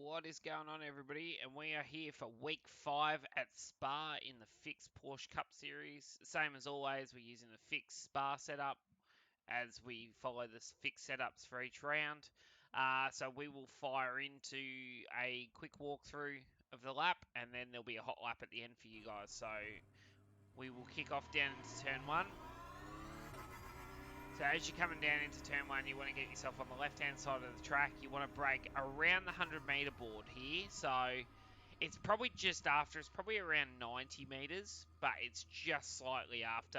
What is going on, everybody? And we are here for week 5 at Spa in the Fixed Porsche Cup Series. Same as always, we're using the Fixed Spa setup as we follow the fixed setups for each round. So we will fire into a quick walkthrough of the lap, and then there'll be a hot lap at the end for you guys. So we will kick off down into turn 1. So as you're coming down into turn 1, you want to get yourself on the left-hand side of the track. You want to brake around the 100-metre board here. So it's probably just after. It's probably around 90 metres, but it's just slightly after.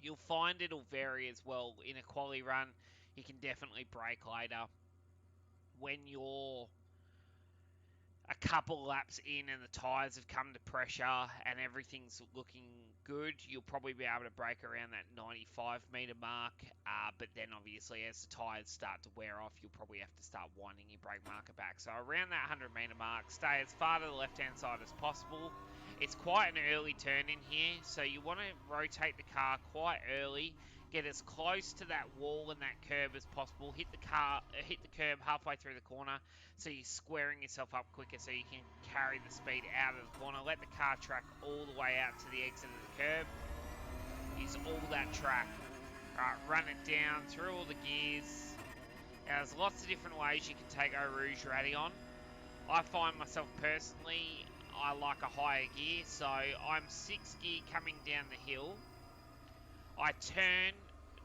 You'll find it'll vary as well. In a quali run, you can definitely brake later. When you're a couple laps in and the tyres have come to pressure and everything's looking good, you'll probably be able to brake around that 95 metre mark. But then obviously as the tyres start to wear off, you'll probably have to start winding your brake marker back. So around that 100 metre mark, stay as far to the left hand side as possible. It's quite an early turn in here, so you want to rotate the car quite early. Get as close to that wall and that curb as possible. Hit the curb halfway through the corner, so you're squaring yourself up quicker, so you can carry the speed out of the corner. Let the car track all the way out to the exit of the curb. Use all that track. Alright, run it down through all the gears. Now, there's lots of different ways you can take Eau Rouge Ratty on. I find myself personally, I like a higher gear, so I'm 6th gear coming down the hill. I turn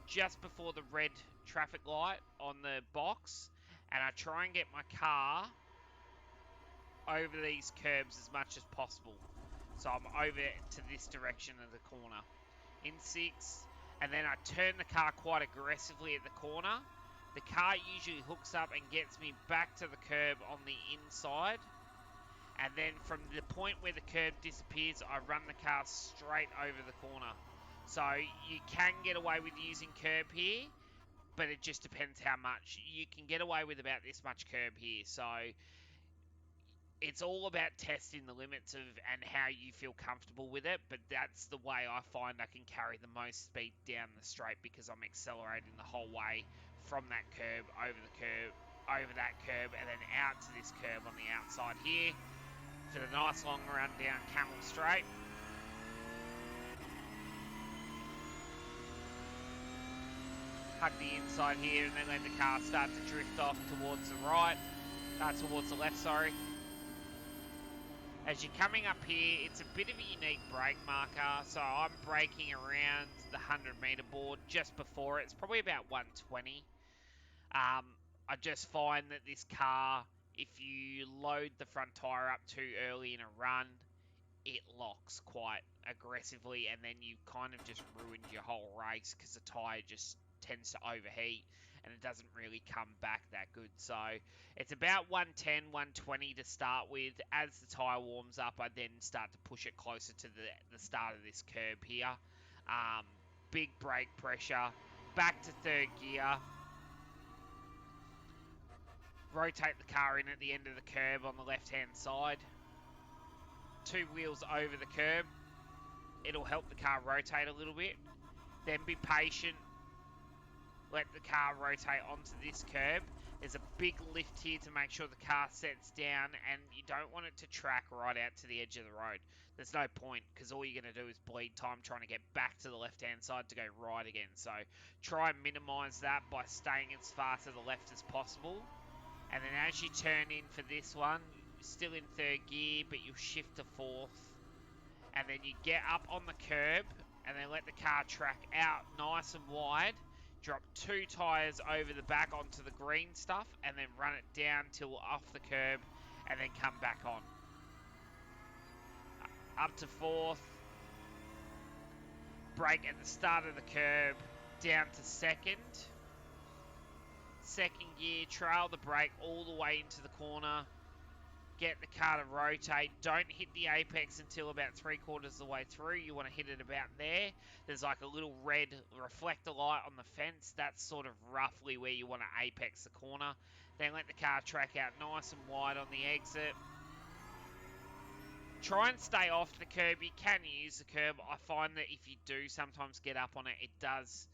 just before the red traffic light on the box, and I try and get my car over these curbs as much as possible. So I'm over to this direction of the corner in 6th, and then I turn the car quite aggressively at the corner. The car usually hooks up and gets me back to the curb on the inside, and then from the point where the curb disappears, I run the car straight over the corner. So you can get away with using curb here, but it just depends how much. You can get away with about this much curb here. So it's all about testing the limits of and how you feel comfortable with it. But that's the way I find I can carry the most speed down the straight, because I'm accelerating the whole way from that curb, over that curb, and then out to this curb on the outside here for the nice long run down Camel Straight. Hug the inside here, and then let the car start to drift off towards the right, towards the left, sorry. As you're coming up here, it's a bit of a unique brake marker, so I'm braking around the 100 metre board just before it. It's probably about 120. I just find that this car, if you load the front tyre up too early in a run, it locks quite aggressively, and then you kind of just ruined your whole race because the tyre just tends to overheat and it doesn't really come back that good. So it's about 110, 120 to start with. As the tyre warms up, I then start to push it closer to the start of this curb here. Big brake pressure, back to 3rd gear. Rotate the car in at the end of the curb on the left hand side. 2 wheels over the curb. It'll help the car rotate a little bit. Then be patient. Let the car rotate onto this curb. There's a big lift here to make sure the car sets down, and you don't want it to track right out to the edge of the road. There's no point, because all you're going to do is bleed time trying to get back to the left-hand side to go right again. So try and minimise that by staying as far to the left as possible. And then as you turn in for this one, still in 3rd gear, but you'll shift to 4th. And then you get up on the curb, and then let the car track out nice and wide. Drop 2 tyres over the back onto the green stuff, and then run it down till off the curb, and then come back on. Up to 4th. Brake at the start of the curb, down to 2nd. 2nd gear, trail the brake all the way into the corner. Get the car to rotate. Don't hit the apex until about 3/4 of the way through. You want to hit it about there. There's like a little red reflector light on the fence. That's sort of roughly where you want to apex the corner. Then let the car track out nice and wide on the exit. Try and stay off the curb. You can use the curb. I find that if you do sometimes get up on it, it does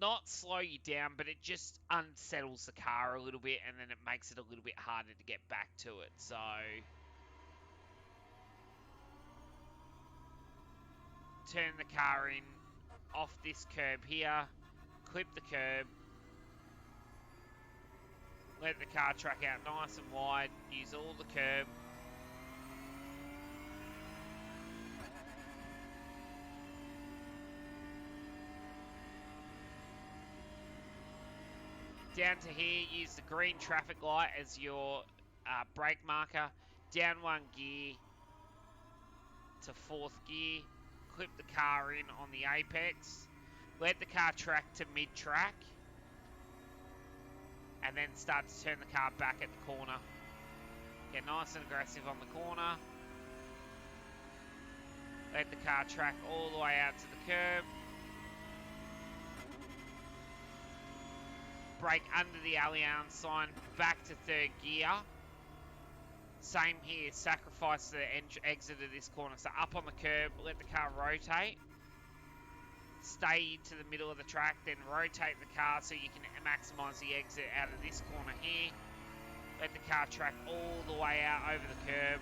not slow you down, but it just unsettles the car a little bit, and then it makes it a little bit harder to get back to it. So turn the car in off this curb here, clip the curb, let the car track out nice and wide, use all the curb. Down to here, use the green traffic light as your brake marker. Down one gear to fourth gear. Clip the car in on the apex. Let the car track to mid-track. And then start to turn the car back at the corner. Get nice and aggressive on the corner. Let the car track all the way out to the curb. Brake under the Allianz sign, back to third gear. Same here, sacrifice the exit of this corner. So up on the curb, let the car rotate. Stay into the middle of the track, then rotate the car so you can maximise the exit out of this corner here. Let the car track all the way out over the curb.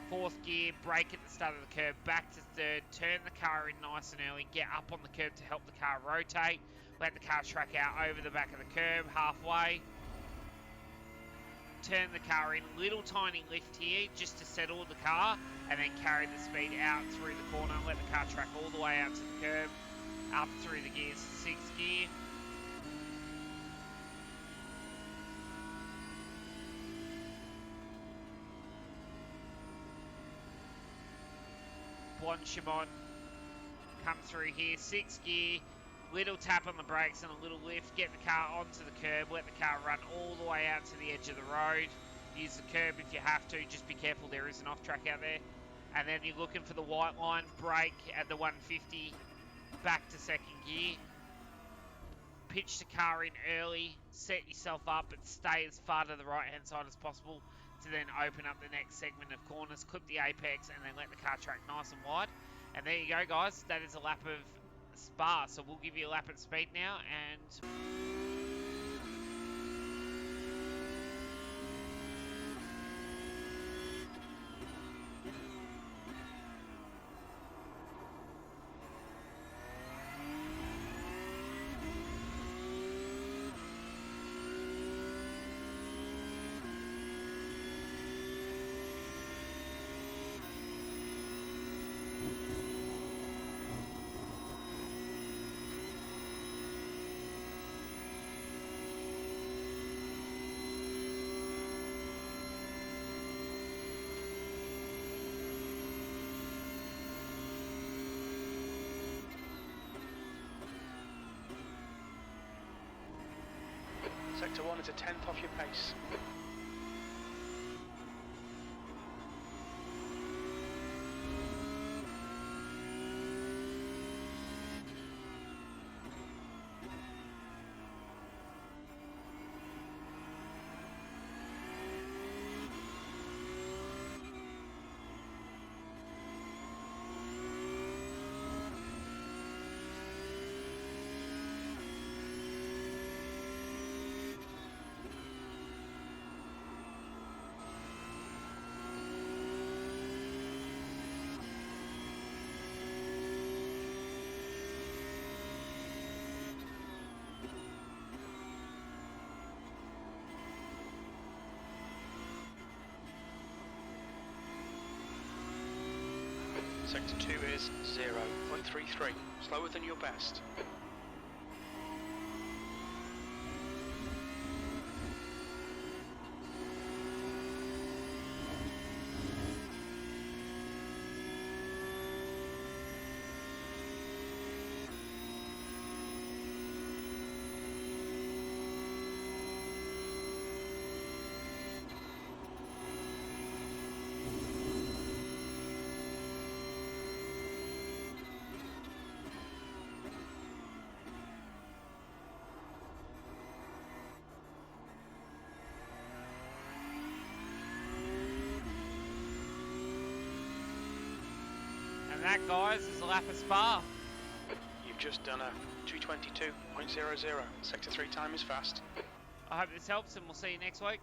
Fourth gear, brake at the start of the curb, back to third, turn the car in nice and early, get up on the curb to help the car rotate. Let the car track out over the back of the curb, halfway. Turn the car in, little tiny lift here just to settle the car, and then carry the speed out through the corner. Let the car track all the way out to the curb, up through the gears, sixth gear. Blanchimont, come through here, sixth gear. Little tap on the brakes and a little lift. Get the car onto the curb. Let the car run all the way out to the edge of the road. Use the curb if you have to. Just be careful, there is an off-track out there. And then you're looking for the white line. Brake at the 150. Back to second gear. Pitch the car in early. Set yourself up and stay as far to the right-hand side as possible to then open up the next segment of corners. Clip the apex and then let the car track nice and wide. And there you go, guys. That is a lap of Spa, so we'll give you a lap at speed now, and Sector 1 is a 10th off your pace. Sector 2 is 0.33, slower than your best. that, guys, is a lap of Spa. You've just done a 222.00. Sector 3 time is fast. I hope this helps, and we'll see you next week.